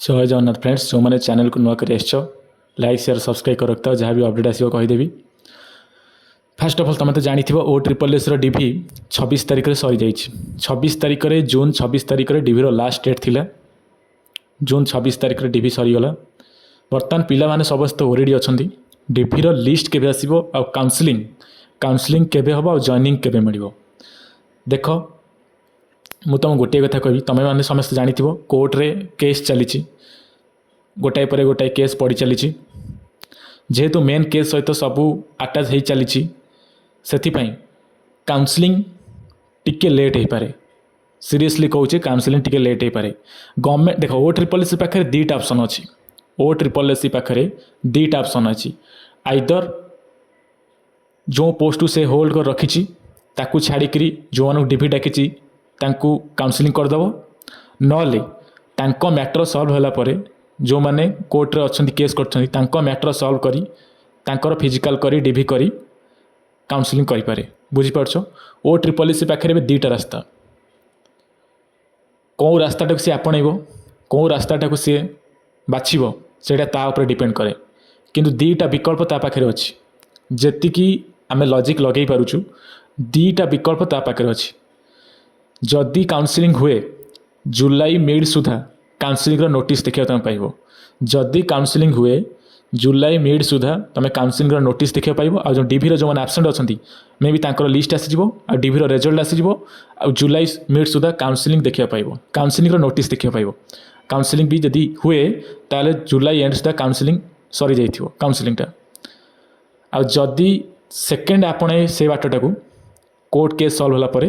जय जगन्नाथ फ्रेंड्स, जो मैंने चैनल को नुआ कर लाइक शेयर सब्सक्राइब कर रखता जहाँ भी अपडेट आसो कहीदेवी। फास्ट अफ अल तुम तो जानी ओ ट्रिपल एस डिभि 26 तारिख में सरी जाइए। 26 तारिख में जून 26 तारिख में डिभि लास्ट डेट थिला। जून 26 तारिख में डिभि सरीगला। बर्तमान पिला माने समस्त ओरेडी अच्छा। डिभि लिस्ट केबे आसीबो आ काउंसलिंग केबे हम आ जॉइनिंग केबे मिलिबो। देख मु तुम गोटे कथा कहि, तुम मैंने समस्त जानी कोर्ट रे केस चली गोटाए पर गोटाए केस पड़ी चली जेहेतु मेन केस सहित सबू आटाच हो चली से काउंसलिंग टिके लेट हो पारे। सीरियसली कहूँ काउंसलिंग टिके लेट हो पारे। गवर्नमेंट देख ओ ट्रिपल एस पाखे दुईटा ऑप्शन अच्छी। ओ ट्रिपल एस पाखे दुईटा ऑप्शन अच्छी। आइदर जो पोस्ट से होल्ड कर रखी ताकू छाड़िकी जो मानू डिभि डाकी काउंसलिंग करदेव, नले तांको मैटर सॉल्व होला परे जो माने कोर्ट रे अच्छी केस कर मैटर सॉल्व करी तांकर फिजिकल करी डिभि करी काउंसलिंग करि पारे। बुझिपारछ। ओ ट्रिपल एस पाखे दुईटा रास्ता। कौ रास्ताटा सी आपणब कौ रास्ताटा सी बाछब से डिपेंड करे। किंतु दुईटा विकल्प ता पाखे अच्छी। जेतिकी आमे लॉजिक लगे पारुछु दुईटा विकल्प ता पाखे अच्छी। जदि काउंसलिंग हुए जुलाई मिड सुधा काउंसलिंग नोटिस देखा तुम पाइब। जदि काउंसलिंग हुए जुलाई मिड सुधा तुम काउंसलिंग नोटिस देखा पाइब। आ जो डिभि जो मैंने आबसेंट अच्छा मे भी तांकर लिस्ट आसीजिवो आ डिभि रिजल्ट आसीजिवो आ जुलाई मिड सुधा काउंसलिंग देखा पाइब। काउंसलिंग नोटिस देखा पाइब। काउंसलिंग भी जदि हुए ताले जुलाई एंड सुधा काउंसलिंग सरी जाइथिवो काउंसलिंगटा। आ जदि सेकेंड आपणे से बाटटा को कोर्ट केस सॉल्व होला परे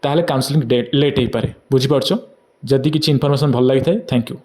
ताहले काउंसलिंग लेट हो पारे। बुझिपारछ। जदि किसी इनफॉरमेशन भल लगी थाए थैंक यू।